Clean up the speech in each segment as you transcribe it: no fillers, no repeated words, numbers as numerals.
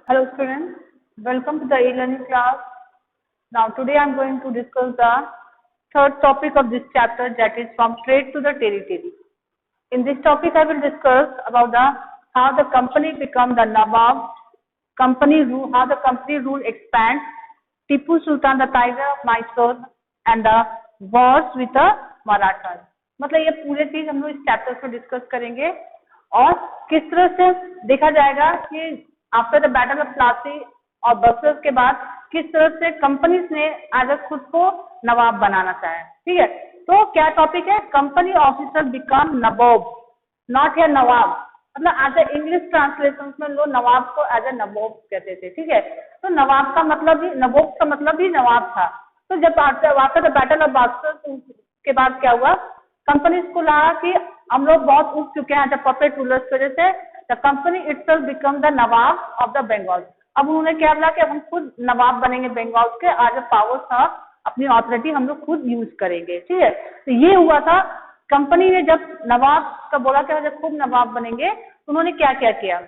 Hello students, welcome to the e-learning class. Now today I am going to discuss the third topic of this chapter, that is from trade to the territory. In this topic I will discuss about how the company become the Nawab, how the company rule expands, Tipu Sultan the Tiger of Mysore and the wars with the Marathas. मतलब ये पूरे चीज हम लोग इस chapter में discuss करेंगे और किस तरह से देखा जाएगा कि after the battle of Plassey और बक्सर के बाद किस तरह से कंपनीज ने आज खुद को नवाब बनाना चाहे। ठीक है, तो क्या टॉपिक है, company officer become Nawab, not है नवाब। मतलब एज ए इंग्लिश ट्रांसलेशन में लोग नवाब को एज ए नवाब कहते थे। ठीक है, तो नवाब का मतलब ही, नवाब का मतलब ही नवाब था। तो जब after the battle of Buxar के बाद क्या हुआ, कंपनीज को लगा कि हम लोग बहुत उठ चुके हैं जब पपेट रूलर्स की वजह से, the company itself become the nawab of the Bengal. अब उन्होंने क्या बोला कि हम खुद नवाब बनेंगे बंगाल के, आज पावर था, अपनी ऑथोरिटी हम लोग खुद यूज करेंगे। ठीक है, तो ये हुआ था। कंपनी ने जब नवाब का बोला कि जब खूब नवाब बनेंगे, तो उन्होंने क्या क्या किया।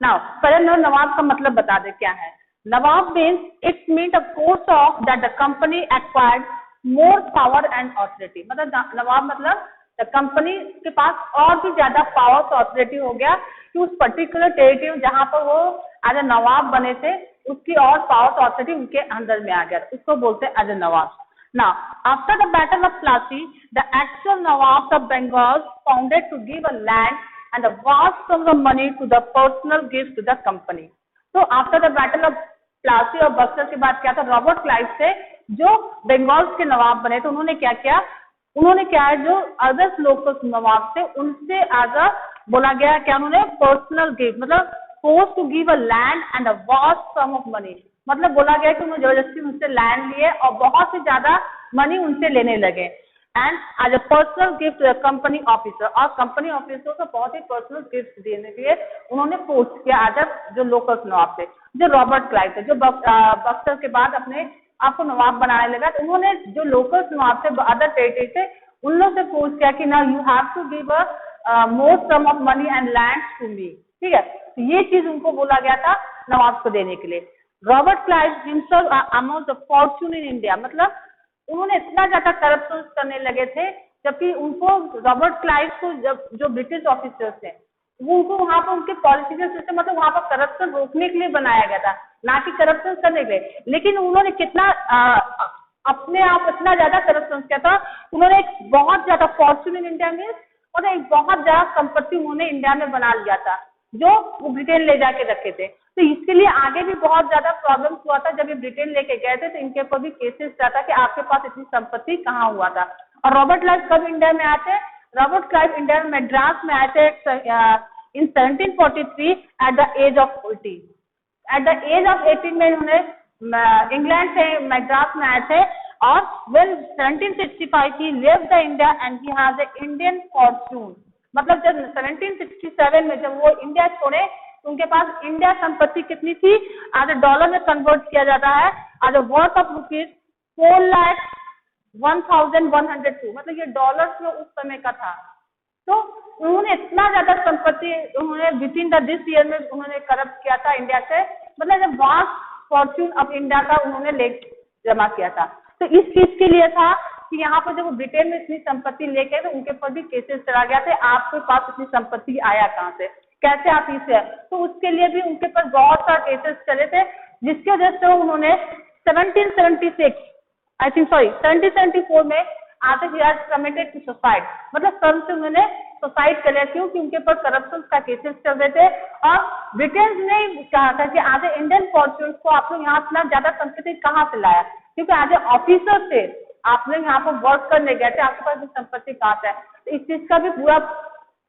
नाउ पहले नवाब का मतलब बता दे क्या है। Nawab means it's mean the course of that the company acquired more power and authority. मतलब नवाब मतलब कंपनी के पास और भी ज्यादा पावर तो ऑथोरिटी हो गया कि उस पर्टिकुलर टेरिटरी जहां पर वो एज ए नवाब बने थे उसकी और पावर तो ऑथोरिटी उनके अंदर में आ गया, उसको बोलते हैं as a nawab. Now after the battle of Plassey the actual nawab of Bengal founded to give a land and a vast sums of money to the personal gifts to the company। तो after the battle of Plassey और बक्सर के बाद क्या था, Robert Clive से जो बंगाल के नवाब बने थे, उन्होंने क्या किया, उन्होंने क्या है जो अदर्स लोकल नवाब थे उनसे आजा बोला गया क्या, उन्होंने पर्सनल गिफ्ट मतलब force to give a land and a vast sum of money. मतलब बोला गया कि उन्होंने जबरदस्ती उनसे लैंड लिए और बहुत से ज्यादा मनी उनसे लेने लगे। And as a personal gift company officer, और कंपनी ऑफिसर को बहुत ही पर्सनल गिफ्ट देने के लिए उन्होंने फोर्स किया आज जो लोकल नवाब थे, जो रॉबर्ट क्लाइव थे, जो बक्सर के बाद अपने आपको नवाब बनाने लगा। तो उन्होंने जो लोकल नवाब थे अदर टेरिटरी से उन लोगों से फोर्स किया कि ना you have to give a more sum of money and land to me. ठीक है, तो ये चीज उनको बोला गया था नवाब को देने के लिए। Robert Clive himself amount the Fortune in India, मतलब उन्होंने इतना ज्यादा करप्शन करने लगे थे, जबकि उनको रॉबर्ट क्लाइव को जब जो ब्रिटिश ऑफिसर्स थे वो उनको वहां पर उनके पॉलिटिकल सिस्टम मतलब वहां पर करप्शन रोकने के लिए बनाया गया था, ना कि करप्शन करने के लिए। लेकिन उन्होंने कितना अपने आप इतना ज्यादा करप्शन किया था, उन्होंने एक बहुत ज्यादा फॉर्च्यून इन इंडिया में और एक बहुत ज्यादा संपत्ति उन्होंने इंडिया में बना लिया था जो वो ब्रिटेन ले जाके रखे थे। तो इसके लिए आगे भी बहुत ज्यादा प्रॉब्लम हुआ था। जब ये ब्रिटेन लेके गए थे तो इनके ऊपर भी केसेस था कि आपके पास इतनी संपत्ति कहाँ हुआ था। और रॉबर्ट क्लाइव कब इंडिया में आए थे, रॉबर्ट क्लाइव इंडिया में मद्रास में आए थे in 1743 at the age of 18। At the age of 18 में उन्होंने इंग्लैंड से मद्रास में आए थे और when 1765 he left the India and he has a Indian fortune। मतलब जब 1767 में जब वो इंडिया छोड़े तो उनके पास इंडिया संपत्ति कितनी थी, आज डॉलर में कन्वर्ट किया जाता है आज वर्थ ऑफ रुपीज 4,01,102। मतलब ये डॉलर्स में उस समय का था। तो उन्होंने इतना ज्यादा संपत्ति उन्होंने with in the this year में उन्होंने करप्ट किया था इंडिया से, मतलब जब वास्ट फॉर्च्यून ऑफ इंडिया का उन्होंने ले जमा किया था। तो इस चीज के लिए था कि यहाँ पर जब वो ब्रिटेन में इतनी संपत्ति लेके तो उनके ऊपर भी केसेस चला गया था, आपके पास इतनी संपत्ति आया कहाँ से, कैसे आप इसे, तो उसके लिए भी उनके ऊपर बहुत सारे केसेस चले थे, जिसकी वजह से उन्होंने 1774 में आते कमिटेड टू सुसाइड, मतलब कर्म से उन्होंने सुसाइड कर लिया। क्योंकि उनके ऊपर करप्शन का केसेस चल रहे थे और ब्रिटेन ने कहा था कि आज इंडियन फॉर्च्यून को आप लोग यहाँ इतना ज्यादा संपत्ति कहाँ से लाया, क्योंकि आज ऑफिसर थे, आप लोग यहाँ पर वर्क करने गए थे, आपके पास संपत्ति कहाँ से है। तो इस चीज का भी पूरा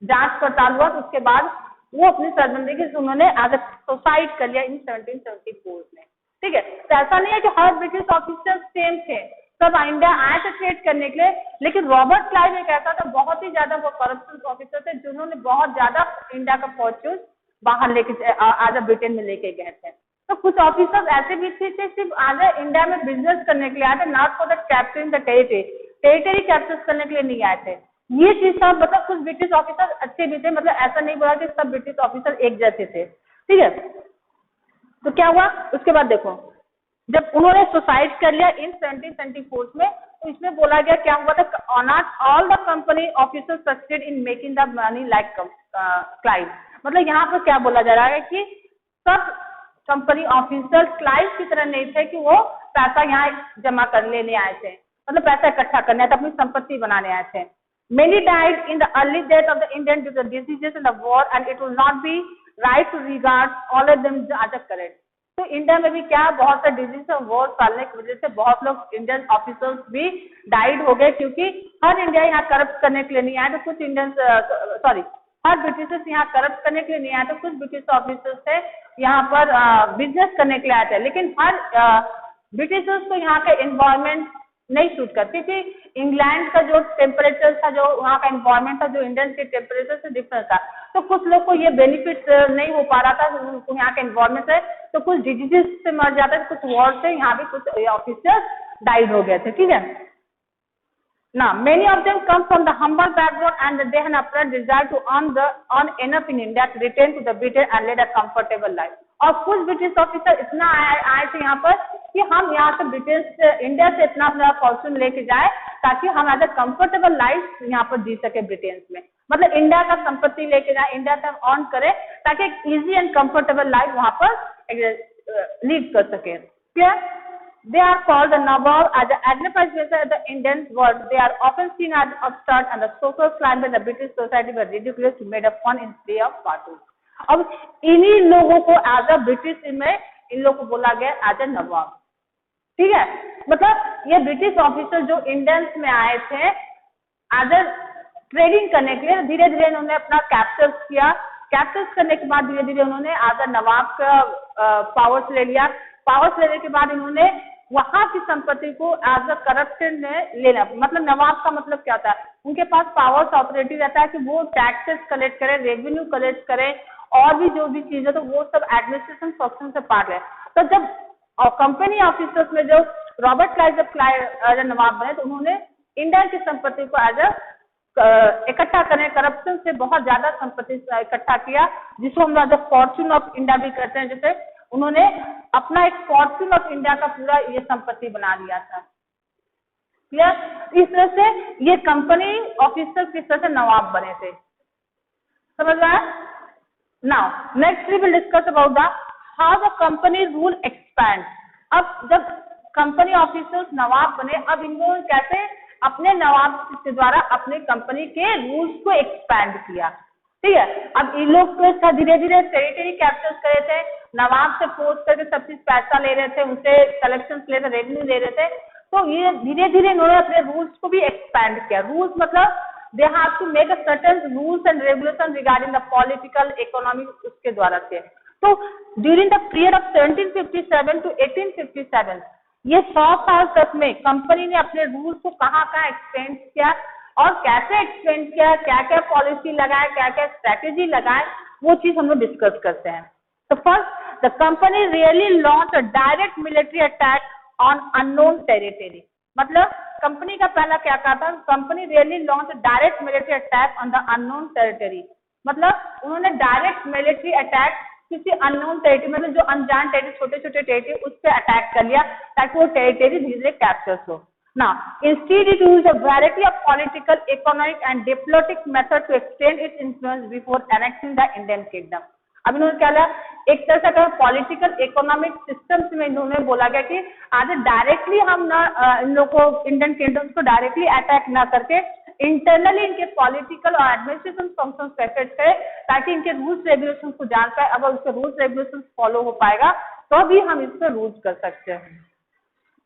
जांच पड़ताल हुआ। तो उसके बाद वो अपनी सरबंदी के उन्होंने आज सुसाइड कर लिया इन 1774 में। ठीक है, तो ऐसा नहीं है कि हर ब्रिटिश ऑफिसर सेम थे, सब इंडिया आए थे ट्रेड करने के लिए, लेकिन रॉबर्ट क्लाइव एक ऐसा था बहुत ही ज्यादा वो करप्शन ऑफिसर थे जिन्होंने बहुत ज्यादा इंडिया का फॉर्च्यून बाहर लेके आज ब्रिटेन में लेके गए थे। तो कुछ ऑफिसर्स ऐसे भी थे सिर्फ आज इंडिया में बिजनेस करने के लिए आए थे, not for the capturing the territory capture करने के लिए नहीं आए थे। ये चीज था, मतलब कुछ ब्रिटिश ऑफिसर अच्छे भी थे, मतलब ऐसा नहीं बोला कि सब ब्रिटिश ऑफिसर एक जैसे थे। ठीक है, तो क्या हुआ उसके बाद देखो, जब उन्होंने सुसाइड कर लिया इन 1774 में, तो इसमें बोला गया क्या हुआ था, not all the company officers succeed in making the money like Clive. मतलब यहाँ पर क्या बोला जा रहा है कि सब कंपनी ऑफिसर्स क्लाइव की तरह नहीं थे कि वो पैसा यहाँ जमा कर लेने आए थे, मतलब पैसा इकट्ठा करने आए थे, अपनी संपत्ति बनाने आए थे। Many died in the early days of the Indian due to diseases and the war, and it will not be right to regard all of them as a current। तो इंडिया में भी क्या बहुत सा डिजीज और war फैलने की वजह से बहुत लोग इंडियन ऑफिसर्स भी डाइड हो गए, क्योंकि हर इंडिया यहाँ करप्ट करने के लिए नहीं आया, तो कुछ इंडियन हर ब्रिटिशर्स यहाँ करप्ट करने के लिए नहीं आए, तो कुछ ब्रिटिश ऑफिसर्स थे यहाँ पर बिजनेस करने के लिए आए थे। लेकिन हर ब्रिटिशर्स को यहाँ का एनवायरमेंट नहीं सूट करती थी। इंग्लैंड का जो टेम्परेचर था, जो वहाँ का एनवायरमेंट था, जो इंडियन के टेम्परेचर से डिफरेंट था, तो कुछ लोग को ये बेनिफिट नहीं हो पा रहा था उनको यहाँ के एनवायरमेंट से, तो कुछ डिजीजेस से मर जाते थे, कुछ वॉर से यहाँ भी कुछ ऑफिसर्स डाइड हो गए थे। ठीक है ना, many of them come from the humble background and they had apparent desire to earn enough in India to return to the Britain and lead a comfortable life। और कुछ ब्रिटिश ऑफिसर इतना आए थे यहाँ पर कि हम यहाँ से इंडिया से इतना अपना फॉर्चून लेके जाए ताकि हम एज अ कंफर्टेबल लाइफ यहाँ पर जी सके ब्रिटेन में, मतलब इंडिया का संपत्ति लेके जाए, इंडिया से अर्न करे ताकि एक इजी एंड कंफर्टेबल लाइफ वहाँ पर लीड कर सके। क्या They are called the Nawab as an advantage of the Indian world. They are often seen as upstart and the social climb in the British society were ridiculous made of fun in play of cartoons। अब इन्हीं लोगों को as a British में इन लोगों को बोला गया as a नवाब। ठीक है, मतलब ये ब्रिटिश ऑफिसर जो इंडियंस में आए थे एज अ ट्रेडिंग करने के लिए, धीरे धीरे उन्होंने अपना कैप्चर्स किया, कैप्चर्स करने के बाद धीरे धीरे उन्होंने एज अ नवाब का पावर्स ले लिया। पावर्स लेने के बाद इन्होंने वहां की संपत्ति को एज अ करप्शन में लेना, मतलब नवाब का मतलब क्या होता है, उनके पास पावर्स ऑथोरिटी रहता है कि वो टैक्सेस कलेक्ट करें, रेवेन्यू कलेक्ट करें, और भी जो भी चीजें, तो वो सब एडमिनिस्ट्रेशन फंक्शन से पार्ट है। तो जब कंपनी ऑफिसर्स में जो रॉबर्ट क्लाइव जब एज अ नवाब बने, तो उन्होंने इंडिया की संपत्ति को एज अ इकट्ठा करने, करप्शन से बहुत ज्यादा संपत्ति इकट्ठा किया, जिसको हम as a fortune of India भी कहते हैं। जैसे उन्होंने अपना एक फॉर्चून ऑफ इंडिया का पूरा ये संपत्ति बना लिया था। क्लियर? इस तरह से ये कंपनी ऑफिसर किस तरह से नवाब बने थे, समझ रहा है? Now next we will discuss about the how the company rule expand. अब जब कंपनी ऑफिसर्स नवाब बने, अब इनको कैसे अपने नवाब के द्वारा अपने कंपनी के रूल्स को एक्सपैंड किया। ठीक है, अब इन लोग तो धीरे धीरे टेरिटरी कैप्चर करे थे, नवाब से फोर्स करके सब चीज पैसा ले रहे थे, उनसे कलेक्शन ले रहे, रेवेन्यू ले रहे थे, तो ये धीरे धीरे इन्होंने अपने रूल्स को भी एक्सपैंड किया। रूल्स मतलब they have to make a certain rules and regulation regarding the political economic, उसके द्वारा थे। तो during the period of 1757 to 1857 ये 100 साल तक में कंपनी ने अपने रूल्स को कहाँ एक्सपेंड किया और कैसे एक्सपेंड किया, क्या क्या पॉलिसी लगाए, क्या क्या स्ट्रैटेजी लगाए, वो चीज हम लोग डिस्कस करते हैं। तो first, the company really launch a direct military attack on unknown territory. मतलब कंपनी का पहला क्या कहा था, company really launch direct military attack on the unknown territory. मतलब उन्होंने डायरेक्ट मिलिट्री अटैक किसी अननोन टेरिटरी, मतलब जो अनजान टेरिटरी, छोटे छोटे टेरिटरी, उस पर अटैक कर लिया ताकि वो टेरिटरी धीरे धीरे कैप्चर हो। Now, instead it used a variety of political, economic and diplomatic methods to extend its influence before annexing the Indian kingdom। अब इन्होंने क्या किया, एक तरह से पॉलिटिकल इकोनॉमिक सिस्टम्स में इन्होंने बोला गया कि आज डायरेक्टली हम ना इन लोगों को, इंडियन किंगडम्स को डायरेक्टली अटैक ना करके इंटरनली इनके पॉलिटिकल और एडमिनिस्ट्रेशन फंक्शन पे इफेक्ट करे ताकि इनके रूल्स रेगुलेशन को जान पाए। अगर उसके रूल्स रेगुलेशन फॉलो हो पाएगा तो भी हम इस पर रूल कर सकते हैं,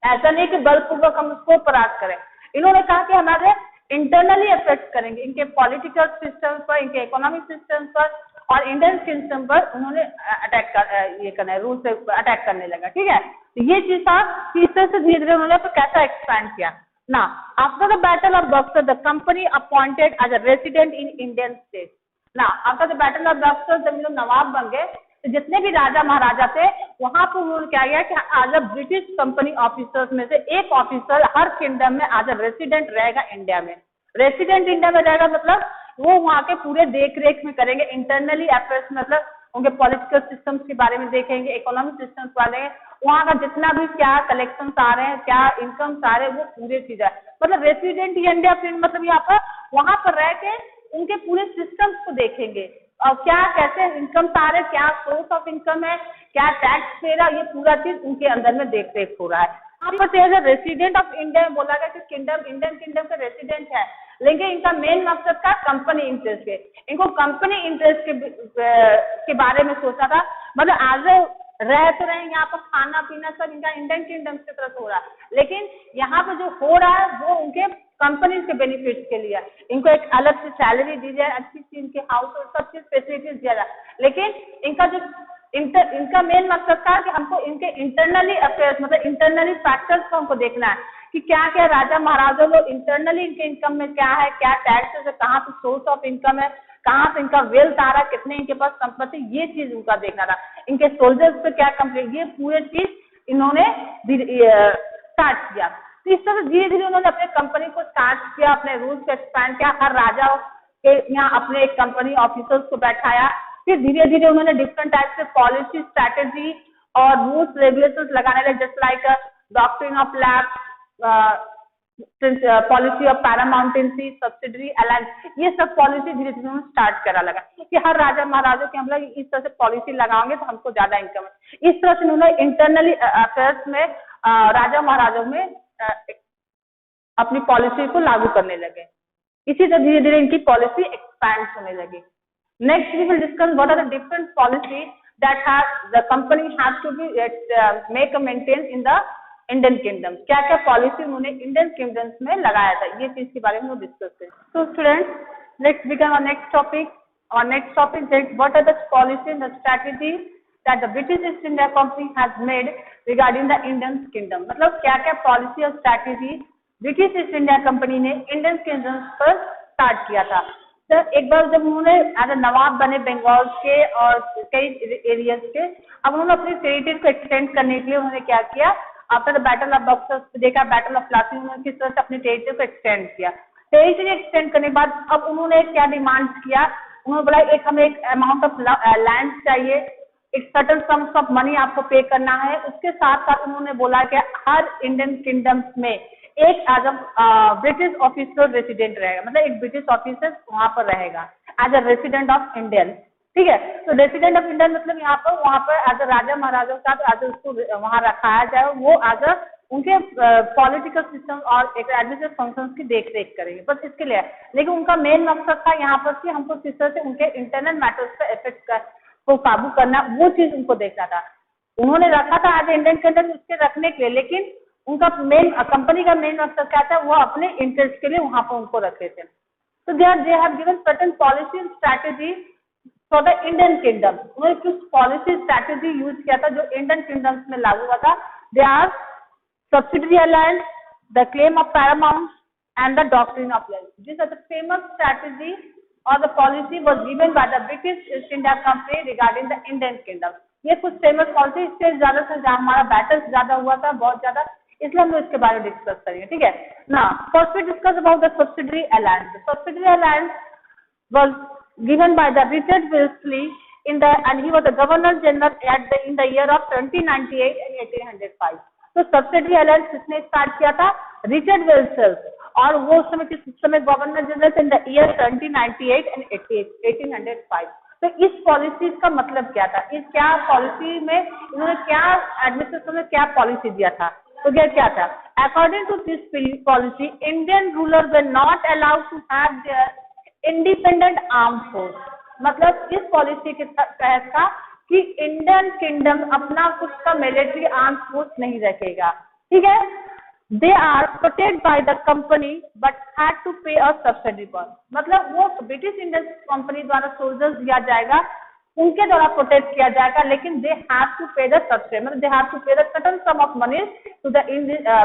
ऐसा नहीं कि बलपूर्वक हम उसको परास्त करें। इन्होंने कहा कि हमारे इंटरनली इफेक्ट करेंगे, इनके पॉलिटिकल सिस्टम पर, इनके इकोनॉमिक सिस्टम पर और इंडियन सिस्टम पर उन्होंने अटैक कर ये करना, रूल से अटैक करने लगा। ठीक है, तो ये चीज था कि इस तरह से धीरे धीरे उन्होंने कैसा एक्सपैंड किया ना। After the battle of Buxar the company appointed as a resident in Indian state. ना after the battle of Buxar जब लोग नवाब बन गए, तो जितने भी राजा महाराजा थे वहां पर उन्होंने क्या किया कि आज ब्रिटिश कंपनी ऑफिसर्स में से एक ऑफिसर हर किंगडम में आज रेसिडेंट रहेगा इंडिया में। रेसिडेंट इंडिया में रहेगा मतलब वो वहां के पूरे देख रेख में करेंगे, इंटरनली अफेयर्स, मतलब उनके पॉलिटिकल सिस्टम्स के बारे में देखेंगे, इकोनॉमिक सिस्टम्स वाले, वहाँ का जितना भी क्या कलेक्शन आ रहे हैं, क्या इनकम आ रहे हैं, वो पूरे चीज है। मतलब रेसिडेंट इंडिया प्रिंट मतलब यहाँ पर वहां पर रह के उनके पूरे सिस्टम्स को देखेंगे और क्या कैसे इनकम आ रहे, क्या सोर्स ऑफ इनकम है, क्या टैक्स पे रहा, ये पूरा चीज उनके अंदर में देख रेख हो रहा है। यहाँ पर रेसिडेंट ऑफ इंडिया बोला गया कि किंगडम इंडियन किंगडम का रेसिडेंट है, लेकिन इनका मेन मकसद था कंपनी इंटरेस्ट है। इनको कंपनी इंटरेस्ट के बारे में सोचा था। मतलब आज रह तो रहे यहाँ पर, खाना पीना सब इनका इंडियन किंगडम की तरफ हो रहा है, लेकिन यहाँ पर जो हो रहा है वो उनके कंपनी के बेनिफिट के लिए। इनको एक अलग से सैलरी दी जाए, अच्छी सी इनके हाउस और सब चीज फैसिलिटीज दिया जाए, लेकिन इनका जो इनका मेन मकसद था कि हमको इनके इंटरनली अफेयर्स मतलब इंटरनली फैक्टर्स को हमको देखना है कि क्या क्या राजा महाराजा लोग इंटरनली इनके इनकम में क्या है, क्या टैक्सेस है, कहाँ पे सोर्स ऑफ इनकम है, कहाँ से इनका वेल्थ आ रहा है, कितने इनके पास संपत्ति, ये चीज उनका देखना था। इनके सोल्जर्स पे क्या कंप्लीट, ये पूरे चीज इन्होंने स्टार्ट किया। तो इस तरह से धीरे धीरे उन्होंने अपने कंपनी को स्टार्ट किया, अपने रूल्स को एक्सपैंड किया, हर राजा के यहाँ अपने एक कंपनी ऑफिसर्स को बैठाया। फिर धीरे धीरे उन्होंने डिफरेंट टाइप से पॉलिसी, स्ट्रैटेजी और रूल्स रेगुलेशंस लगाने लगे, just like doctrine of lapse, policy of paramountcy, subsidiary alliance, ये सब पॉलिसी धीरे धीरे उन्होंने स्टार्ट करा लगा कि हर राजा महाराजा के हम लोग इस तरह से पॉलिसी लगाएंगे तो हमको ज्यादा इनकम है। इस तरह से उन्होंने इंटरनली अफेयर्स में राजा महाराजा में अपनी पॉलिसी को लागू करने लगे। इसी तरह धीरे धीरे इनकी पॉलिसी एक्सपैंड होने लगी। Next we will discuss what are the different policies that the company has to be make a maintain in the Indian kingdom। क्या क्या पॉलिसी उन्होंने इंडियन किंगडम्स में लगाया था, ये चीज के बारे में हम डिस्कस करें। So students let's begin our next topic। Our next topic is what are the policy and the strategy that the British East India Company has made regarding the Indian kingdom। मतलब क्या क्या policy और strategy British East India company ने Indian kingdoms पर start किया था। तो एक बार जब उन्होंने एज नवाब बने बंगाल के और कई एरियाज के, अब उन्होंने अपनी टेरिटरी को एक्सटेंड करने के लिए उन्होंने क्या किया, after the battle of Buxar देखा, बैटल ऑफ प्लासी, उन्होंने किस तरह से अपनी टेरिटरी को एक्सटेंड किया। टेरिटरी एक्सटेंड करने के बाद अब उन्होंने क्या डिमांड किया, उन्होंने बोला एक हमें एक अमाउंट ऑफ लैंड चाहिए, एक सर्टन सम्स ऑफ मनी आपको पे करना है। उसके साथ साथ उन्होंने बोला कि हर इंडियन किंगडम्स में एक एज ब्रिटिश ऑफिसर रेसिडेंट रहेगा, मतलब एक ब्रिटिश ऑफिसर वहां पर रहेगा as a resident of Indian. ठीक है, तो रेसिडेंट ऑफ इंडियन मतलब यहाँ पर वहां पर एज अ राजा महाराजा का एज उसको वहां रखाया जाए, वो एज अ उनके पॉलिटिकल सिस्टम और एक एडमिनिस्ट्रेटिव फंक्शंस की देख रेख करेंगे, बस इसके लिए। लेकिन उनका मेन मकसद था यहाँ पर कि हमको किस तरह से उनके इंटरनल मैटर्स पर इफेक्ट को काबू करना, वो चीज उनको देखना था। उन्होंने रखा था एज इंडियन कंट्री उसके रखने के लिए, लेकिन उनका मेन कंपनी का मेन मकसद क्या था, वो अपने इंटरेस्ट के लिए वहां पर उनको रखे थे। तो they have given certain policy and strategy for the Indian kingdom. उन्होंने कुछ पॉलिसी स्ट्रैटेजी यूज किया था जो इंडियन किंगडम्स में लागू हुआ था। They are subsidiary alliance, the claim of paramount and the doctrine of लैंड। This are the famous strategy और the policy was given by the British East India company regarding the Indian kingdom. ये कुछ famous policy, इससे ज्यादा से ज्यादा हमारा battles ज्यादा हुआ था, बहुत ज्यादा, इसलिए हम इसके बारे में डिस्कस करेंगे। ठीक है ना, first we discuss about the subsidiary alliance. Subsidiary alliance was given by the Richard Wellesley in the end he was the governor general at the in the year of 1798 and 1805। तो subsidiary alliance किसने start किया था, Richard Wellesley, और वो उस समय governor general थे इन the year 1798 and 1805। तो इस पॉलिसी का मतलब क्या था, इस क्या पॉलिसी में इन्होंने क्या एडमिनिस्ट्रेशन में क्या पॉलिसी दिया था। तो क्या था, according to this policy Indian ruler were not allowed to have their independent arm force. मतलब इस पॉलिसी के तहत था कि इंडियन किंगडम अपना कुछ का मिलिट्री आर्म फोर्स नहीं रखेगा। ठीक है, they are protected by the company but had to pay a subsidy cost. मतलब वो ब्रिटिश इंडियन कंपनी द्वारा सोल्जर्स दिया जाएगा, उनके द्वारा प्रोटेक्ट किया जाएगा, लेकिन they have to pay the subsidy, मतलब they have to pay the certain sum of money to the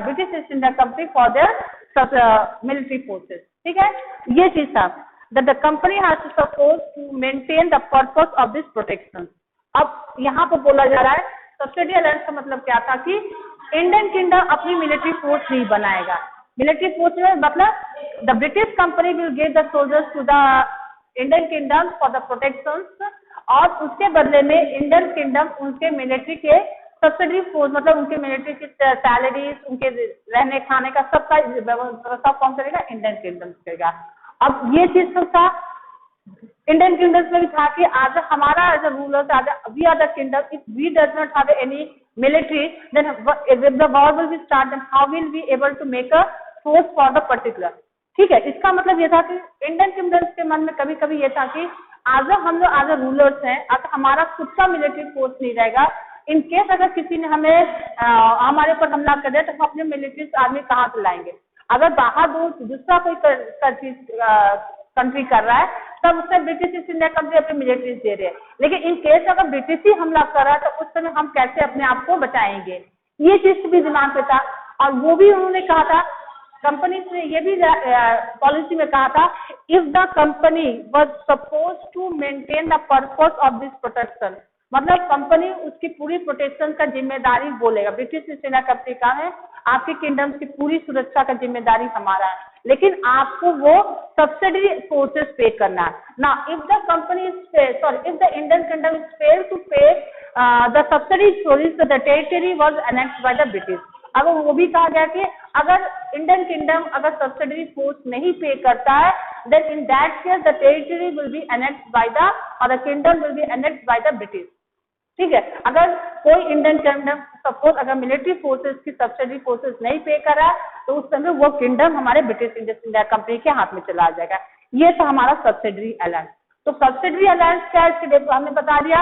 British East India company for their military forces. ठीक है, ये चीज था that the company has to suppose to maintain the purpose of this protection। अब यहाँ पर बोला जा रहा है सब्सिडी अलायंस का मतलब क्या था कि इंडियन किंगडम अपनी मिलिट्री फोर्स नहीं बनाएगा। मिलिट्री फोर्स में मतलब the British company will give the soldiers to the Indian kingdom for the protection और उसके बदले में इंडियन किंगडम उनके मिलिट्री के सब्सिडी फोर्स, मतलब उनके मिलिट्री की सैलरीज, उनके रहने खाने का सबका व्यवस्था कौन करेगा? इंडियन किंगडम करेगा। अब ये चीज तो था इंडियन किंगडम्स में भी था कि आज हमारा एज अ रूलर, आज we are the kingdom, if we does not have any military then if the war will be start then how will we able to make a force for the particular. ठीक है, इसका मतलब ये था कि Indian kingdoms के मन में कभी कभी ये था कि आज हम लोग आज रूलर्स हैं, आज हमारा खुद का मिलिट्री फोर्स नहीं रहेगा, इन केस अगर किसी ने हमारे ऊपर हमला कर दिया तो हम अपने मिलिट्री आर्मी कहाँ से लाएंगे? अगर बाहर दूसरा कोई कंट्री कर रहा है तब उससे ब्रिटिश ईस्ट इंडिया कंपनी अपनी मिलिट्रीज दे रहे हैं, लेकिन इन केस अगर ब्रिटिश ही हमला कर रहा है तो उस समय हम कैसे अपने आप को बचाएंगे? ये चीज भी दिमाग में था। और वो भी उन्होंने कहा था, कंपनी ने ये भी पॉलिसी में कहा था, if the company was suppose to maintain the purpose of this protection, मतलब कंपनी उसकी पूरी प्रोटेक्शन का जिम्मेदारी बोलेगा। ब्रिटिश ईस्ट इंडिया कंपनी का है आपकी किंगडम की पूरी सुरक्षा का जिम्मेदारी हमारा है, लेकिन आपको वो सब्सिडी फोर्सेस पे करना है ना। If the company if the Indian kingdom is fail to pay the subsidy forces the territory was annexed by the British. अब वो भी कहा गया कि अगर इंडियन किंगडम अगर सब्सिडी फोर्स नहीं पे करता है then in that case the territory will be annexed by the और the kingdom will be annexed by the British. ठीक है, अगर कोई इंडियन किंगडम सपोज अगर मिलिट्री फोर्सेस की सब्सिडी फोर्सेस नहीं पे करा तो उस समय वो किंगडम हमारे ब्रिटिश ईस्ट इंडिया कंपनी के हाथ में चला जाएगा। ये था हमारा सब्सिडरी अलायंस। तो सब्सिडरी अलायंस क्या है इसके हमने बता दिया।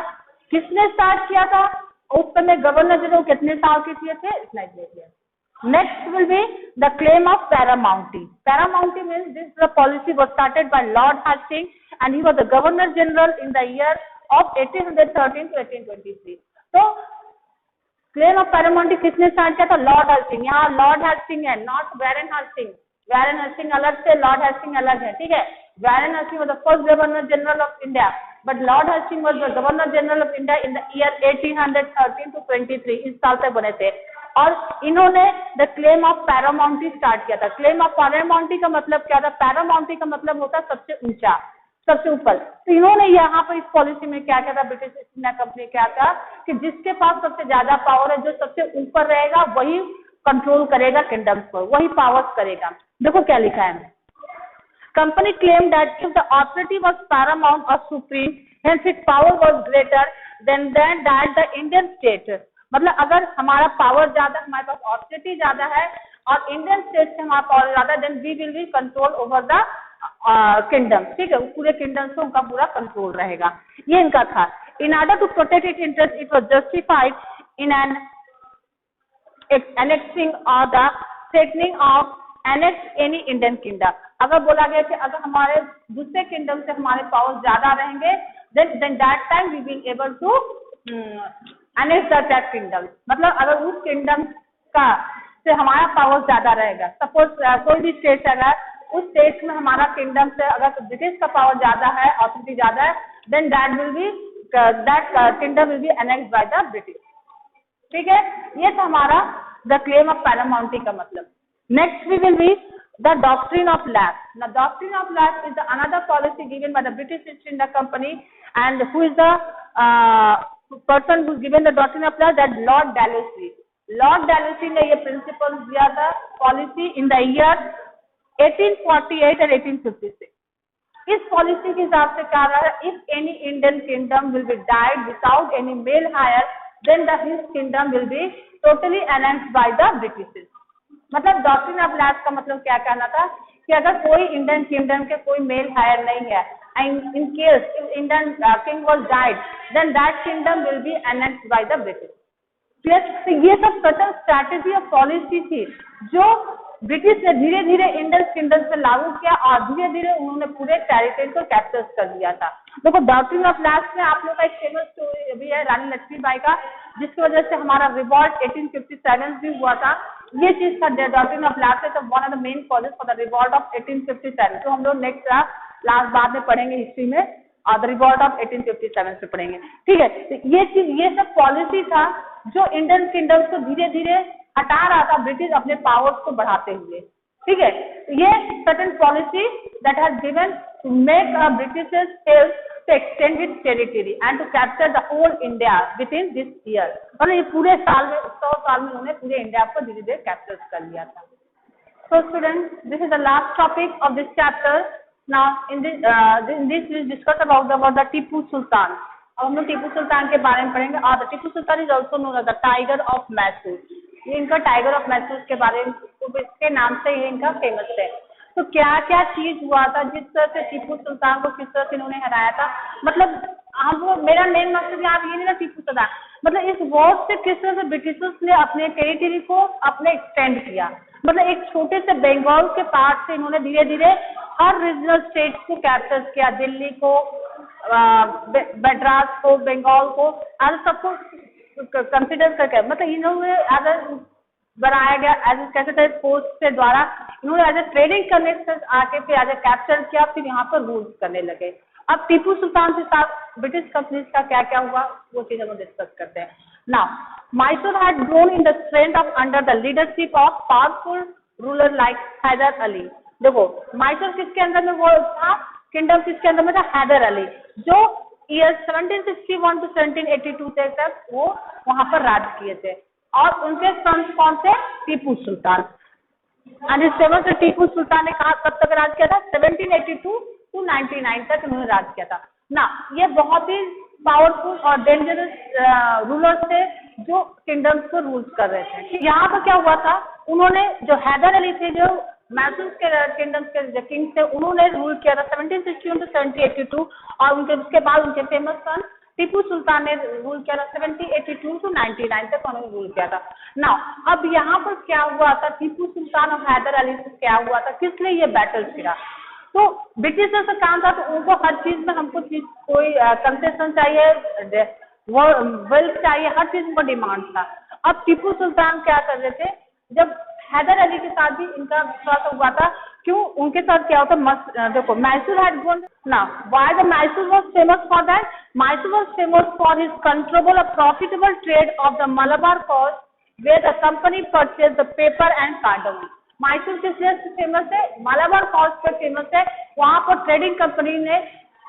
किसने स्टार्ट किया था? उस समय गवर्नर जनरल कितने साल के थे? इतना ही। Next will be the claim of paramountcy. Paramountcy means this the policy was started by Lord Hasting and he was the governor general in the year of 1813 to 1823। तो क्लेम ऑफ पैरामाउंटी किसने start किया था? Lord Hastings. यहाँ Lord Hastings है, not Warren Hastings. Warren Hastings अलग से, Lord Hastings अलग है। ठीक है, Warren Hastings was the first governor general of India but Lord Hastings was the governor general of India in the year 1813 to 23। इस साल तक बने थे और इन्होंने द क्लेम ऑफ पैरामाउंटी स्टार्ट किया था। क्लेम ऑफ पैरामाउंटी का मतलब क्या था? पैरामाउंटी का मतलब होता है सबसे ऊंचा, सबसे ऊपर। तो इन्होंने यहाँ पर इस पॉलिसी में क्या किया था? ब्रिटिश ईस्ट इंडिया कंपनी क्या था कि जिसके पास सबसे ज्यादा पावर है, जो सबसे ऊपर रहेगा वही कंट्रोल करेगा किंगडम्स पर, वही पावर्स करेगा। देखो क्या लिखा है, company claim that if the authority was paramount और supreme hence its power was greater than that the Indian state. मतलब अगर हमारा पावर ज्यादा, हमारे पास ऑथोरिटी ज्यादा है और इंडियन स्टेट से हमारा पावर ज्यादा, then we will be control over the kingdom. ठीक है, पूरे किंगडम से उनका पूरा कंट्रोल रहेगा। ये इनका था। In order to protect it interest it was justified in an annexing or the threatening of annex any Indian kingdom। अगर बोला गया कि अगर हमारे दूसरे किंगडम से हमारे पावर ज्यादा रहेंगे then that time we will able to annex that kingdom। मतलब अगर उस किंगडम का से हमारा पावर ज्यादा रहेगा, सपोज कोई भी स्टेट है, उस स्टेट में हमारा किंगडम से अगर ब्रिटिश का पावर ज्यादा है, ऑथोरिटी ज्यादा है, then that kingdom will be annexed by the British. ठीक है, ये था हमारा द क्लेम ऑफ पैरामाउंटी का मतलब। Next we will be the doctrine of lapse. Now doctrine of lapse is another policy given by the British East India Company and who is the person who given the doctrine of lapse? That Lord Dalhousie। Lord Dalhousie ने ये principal दिया था policy in the year 1848 और 1856। इस policy के हिसाब से क्या रहा है? If any Indian kingdom will be died without any male heir then the his kingdom will be totally annexed by the British. मतलब डॉक्ट्रिन ऑफ लैप्स का मतलब क्या कहना था कि अगर कोई इंडियन किंगडम के कोई मेल हायर नहीं है and in case Indian king was died then that kingdom will be annexed by the British. तो ये सब सटल स्ट्रैटेजी और पॉलिसी थी जो ब्रिटिश ने धीरे धीरे इंडियन किंगडम से लागू किया और धीरे धीरे उन्होंने पूरे टेरिटरी को कैप्चर कर दिया था। देखो डॉक्ट्रिन ऑफ लैप्स में आप लोग का एक फेमस स्टोरी अभी है रानी लक्ष्मीबाई का, जिसकी वजह से हमारा रिवॉल्ट 1857 भी हुआ था। ये चीज था doctrine of lapse is one of the main causes for the revolt of 1857। तो हम लोग नेक्स्ट लास्ट बाद में पढ़ेंगे हिस्ट्री में और द रिवॉल्ट ऑफ 1857 से पढ़ेंगे। ठीक है, तो ये चीज ये सब पॉलिसी था जो इंडियन किंगडम को धीरे धीरे हटा रहा था ब्रिटिश अपने पावर्स को बढ़ाते हुए। ठीक है, ये certain policy that has given to make Britishers fail to extend its territory and to capture the whole India within this year। और ये पूरे साल में 100 साल में उन्होंने पूरे इंडिया को धीरे धीरे कैप्चर कर लिया था। So students, this is the last topic of this chapter. Now in this we discuss about the Tipu Sultan। अब हम लोग टीपू सुल्तान के बारे में पढ़ेंगे। और Tipu Sultan is also known as the tiger of Mysore. ये इनका टाइगर ऑफ मैसूर के बारे में, इसके नाम से ये इनका फेमस है। तो क्या क्या चीज हुआ था, जिस तरह से टीपू सुल्तान को किस तरह से इन्होंने हराया था, मतलब हम मेरा मेन मकसद यहाँ ये नहीं था टीपू सुल्तान, मतलब इस वॉर से किस तरह से ब्रिटिशर्स ने अपने टेरिटरी को अपने एक्सटेंड किया। मतलब एक छोटे से बंगाल के पार्ट से इन्होंने धीरे धीरे हर रीजनल स्टेट्स को कैप्चर किया, दिल्ली को, मद्रास को, बंगाल को, आज सबको कंसिडर करके, मतलब इन्होंने एज बनाया गया एज कैसे थे पोस्ट के द्वारा, इन्होंने एज ए ट्रेडिंग करने से आके फिर एज ए कैप्चर किया, फिर यहाँ पर रूल करने लगे। अब टीपू सुल्तान के साथ ब्रिटिश कंपनीज का क्या क्या हुआ वो चीज हम डिस्कस करते हैं। Now Mysore had grown in the strength of under the leadership of powerful ruler like Haidar Ali. देखो मैसूर किसके अंदर में वो था, किंगडम किसके अंदर में था, हैदर अली, जो ईयर 1761 to 1782 तक वो वहां पर राज किए थे। और उनके सन्स कौन थे, टीपू सुल्तान। एंड इस फेमस टीपू सुल्तान ने कहा कब तक राज किया था, 1782 to 99 तक उन्होंने राज किया था ना। ये बहुत ही पावरफुल और डेंजरस रूलर्स थे जो किंगडम्स को रूल कर रहे थे। यहाँ पर क्या हुआ था, उन्होंने जो हैदर अली थे, जो मैसूर के किंगडम्स के जो किंग थे, उन्होंने रूल किया था 1761 to 1782। और उनके उसके बाद उनके फेमस सन टीपू सुल्तान ने रूल किया था 1782 to 99 तक उन्होंने रूल किया था ना। अब यहाँ पर क्या हुआ था, टीपू सुल्तान और हैदर अली से क्या हुआ था, किस लिए ये बैटल छिड़ा। तो ब्रिटिशर्स का काम था, तो उनको हर चीज में हमको चीज कोई कंसेशन चाहिए, वेल्थ चाहिए, हर चीज उनको डिमांड था। अब टीपू सुल्तान क्या कर रहे थे, जब हैदर अली के साथ भी इनका थोड़ा सा हुआ था, क्यों उनके साथ क्या होता, देखो मैसूर हैड गॉन ना, why the Mysore was famous for that, Mysore was famous for his control a profitable trade of the Malabar coast where the company purchase the pepper and cardamom. Mysore किस लिए फेमस है, मलाबार कोस्ट पर फेमस है, वहां पर ट्रेडिंग कंपनी ने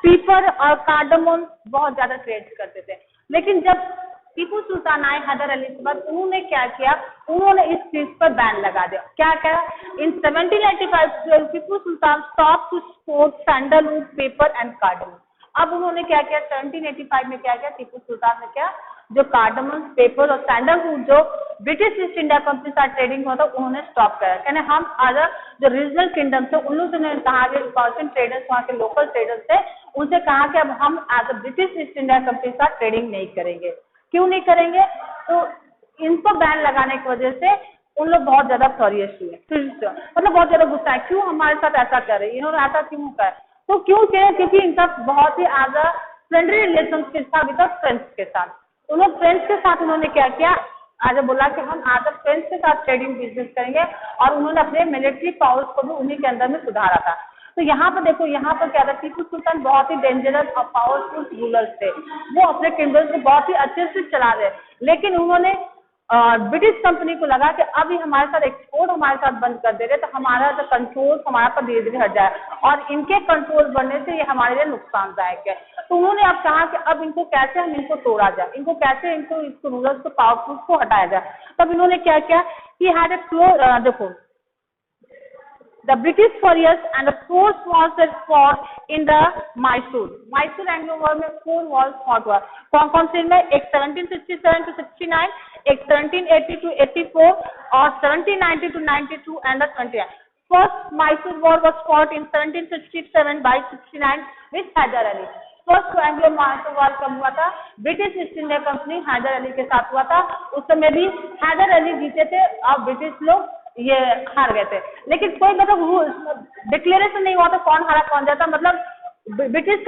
paper और cardamom बहुत ज्यादा ट्रेड करते थे। लेकिन जब टीपू सुल्तान आए हैदर अली के बाद, उन्होंने क्या किया, उन्होंने इस चीज पर बैन लगा दिया। क्या क्या, in 1785 Tipu Sultan stop to export sandalwood, pepper and cardamom. अब उन्होंने क्या किया, 1785 में क्या किया टीपू सुल्तान ने, क्या जो कार्डमम, पेपर और सैंडलवुड जो ब्रिटिश ईस्ट इंडिया कंपनी साथ ट्रेडिंग होता उन्होंने स्टॉप करा। कहने हम अदर जो रीजनल किंगडम थे उन लोगों ने कहा कि इंपॉर्टेंट ट्रेडर्स वहाँ के लोकल ट्रेडर्स थे, उनसे कहा कि अब हम as a British East India Company साथ ट्रेडिंग नहीं करेंगे। क्यों नहीं करेंगे, तो इनको बैन लगाने की वजह से उन लोग बहुत ज्यादा फ्यूरियस हुए, मतलब बहुत ज्यादा गुस्सा है, क्यों हमारे साथ ऐसा कर रहे हैं, इन्होंने ऐसा क्यों कहा। तो क्यों किया, क्योंकि इनका बहुत ही एज अ फ्रेंडली रिलेशनशिप था विद फ्रेंड्स के साथ। उन्होंने फ्रेंड्स के साथ उन्होंने क्या किया, आज बोला कि हम एज अ फ्रेंड्स के साथ ट्रेडिंग बिजनेस करेंगे, और उन्होंने अपने मिलिट्री पावर्स को भी उन्हीं के अंदर में सुधारा था। तो यहाँ पर देखो, यहाँ पर क्या था, टीपू सुल्तान बहुत ही डेंजरस और पावरफुल रूलर्स थे, वो अपने किंगडम को बहुत ही अच्छे से चला रहे, लेकिन उन्होंने ब्रिटिश कंपनी को लगा कि अभी हमारे साथ एक्सपोर्ट हमारे साथ बंद कर दे रहे, तो हमारा जो कंट्रोल हमारा पर धीरे धीरे हट जाए, और इनके कंट्रोल बढ़ने से ये हमारे लिए नुकसानदायक है। तो उन्होंने अब कहा कि अब इनको कैसे हम इनको तोड़ा जाए, इनको कैसे इसको रूलर्स को पावरफुल को हटाया जाए। तब इन्होंने क्या किया कि हैड ए देखो the British warriors and the force was fought in the Mysore Anglo war में 4 वॉर्स फॉट हुआ। कौन कौन से इनमें, एक 1767 to 69, एक 1780 to 84 और 1790 to 92 and 29। First Mysore war was fought in 1767 by 69 with Haidar Ali. First Anglo Mysore war कब हुआ था, British East India Company Haidar Ali के साथ हुआ था। उस समय भी हैदर अली जीते थे और ब्रिटिश लोग ये हार गए थे, लेकिन कोई मतलब डिक्लेरेशन नहीं हुआ था कौन हारा कौन जाता। मतलब ब्रिटिश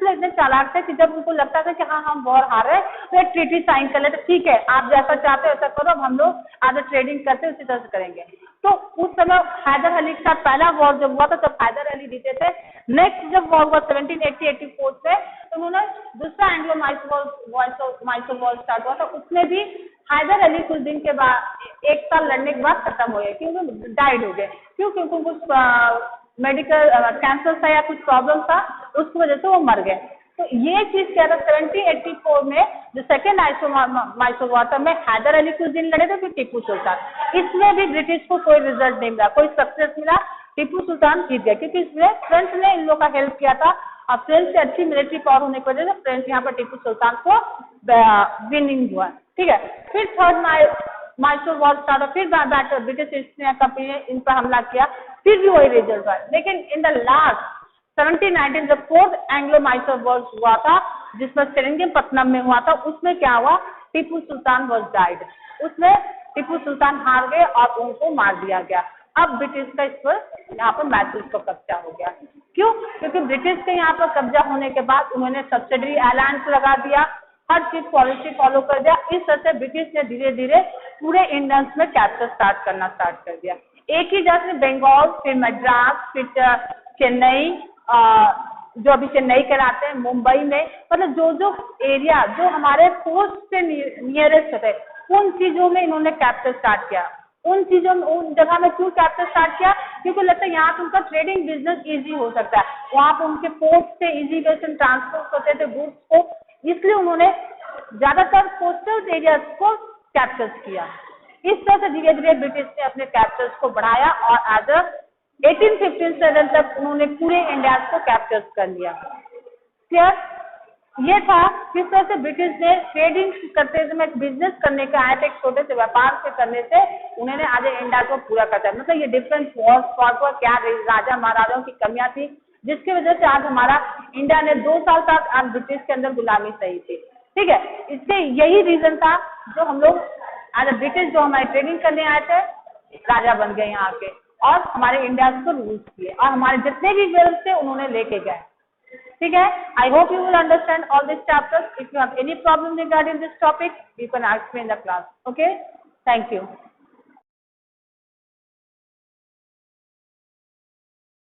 लोग इतने चालाक थे कि जब उनको लगता था कि हाँ हम वॉर हार रहे, तो एक ट्रीटी साइन कर लेते, ठीक है आप जैसा चाहते हो ऐसा करो, अब हम लोग आज ट्रेडिंग करते उसी तरह से करेंगे। तो उस समय हैदर अली के साथ पहला वॉर जब हुआ था तब हैदर अली जीते थे। नेक्स्ट जब वॉर हुआ 1780-84 से, तो उन्होंने दूसरा एंग्लो मैसूर वॉर स्टार्ट हुआ था, उसमें भी हैदर अली कुछ दिन के बाद 1 साल लड़ने के बाद खत्म हो गए, क्योंकि डाइड हो गए। क्यों? क्योंकि कुछ मेडिकल कैंसर था या कुछ प्रॉब्लम था, उसकी वजह से वो मर गए। तो ये चीज क्या था, 1784 में जो सेकेंड माइसोर वॉर था में हैदर अली कुछ दिन लड़े थे, फिर टीपू सुल्तान। इसमें भी ब्रिटिश को कोई रिजल्ट नहीं मिला, कोई सक्सेस मिला, टीपू सुल्तान जीत गए, क्योंकि इसमें फ्रेंच ने इन लोगों का हेल्प किया था। अब फ्रेंच से अच्छी मिलिट्री पावर होने की वजह से फ्रेंच यहाँ पर टीपू सुल्तान को विनिंग हुआ। ठीक है, फिर थर्ड माइसोर वॉर स्टार्ट हुआ, फिर ब्रिटिश ईस्ट इंडिया कंपनी ने इन पर हमला किया, फिर भी वही रिजल्ट हुआ। लेकिन इन द लास्ट 1719 जब फोर्थ एंग्लो माइसोर वॉर हुआ था, जिसमें सेरिंगपट्टनम में हुआ था, उसमें क्या हुआ, टीपू सुल्तान वॉज डाइड। उसमें टीपू सुल्तान हार गए और उनको मार दिया गया। अब ब्रिटिश का इस पर यहाँ पर मैसूर पर कब्जा हो गया। क्यों? क्योंकि ब्रिटिश के यहाँ पर कब्जा होने के बाद उन्होंने सब्सिडरी अलायंस लगा दिया, हर चीज पॉलिसी फॉलो कर दिया। इस तरह से ब्रिटिश ने धीरे धीरे पूरे इंडियंस में कैप्चर करना स्टार्ट कर दिया। एक ही जगह में बंगाल, फिर मद्रास, फिर चेन्नई, जो अभी चेन्नई कराते हैं, मुंबई में, मतलब जो एरिया जो हमारे कोस्ट से नियरेस्ट थे, उन चीजों में इन्होंने कैप्चर स्टार्ट किया। उन चीजों में, उन जगह में क्यों कैप्चर स्टार्ट किया? क्योंकि लगता है यहाँ पे उनका ट्रेडिंग बिजनेस इजी हो सकता है, वहां पे उनके पोर्ट से इजी वे से ट्रांसपोर्ट करते थे गुड्स को, इसलिए उन्होंने ज्यादातर कोस्टल एरियाज को कैप्चर किया। इस तरह से धीरे धीरे ब्रिटिश ने अपने कैप्चर्स को बढ़ाया और एज 1857 तक उन्होंने पूरे इंडिया को कैप्चर कर लिया। क्लियर? ये था किस तरह से ब्रिटिश ने ट्रेडिंग करते समय बिजनेस करने का आया था, एक छोटे से व्यापार से करने से उन्होंने आज इंडिया को पूरा करता है। मतलब ये डिफरेंट वॉर्स फॉट हुआ, क्या राजा महाराजाओं की कमियां थी, जिसकी वजह से आज हमारा इंडिया ने 2 साल तक आज ब्रिटिश के अंदर गुलामी सही थी। ठीक है, इसके यही रीजन था जो हम लोग आज ब्रिटिश जो हमारे ट्रेडिंग करने आए थे, राजा बन गए यहाँ के और हमारे इंडिया को रूल्स किए और हमारे जितने भी वेल्थ थे उन्होंने लेके गए। ठीक है, I hope you will understand all this chapters. If you have any problem regarding this topic, you can ask me in the class. Okay, thank you.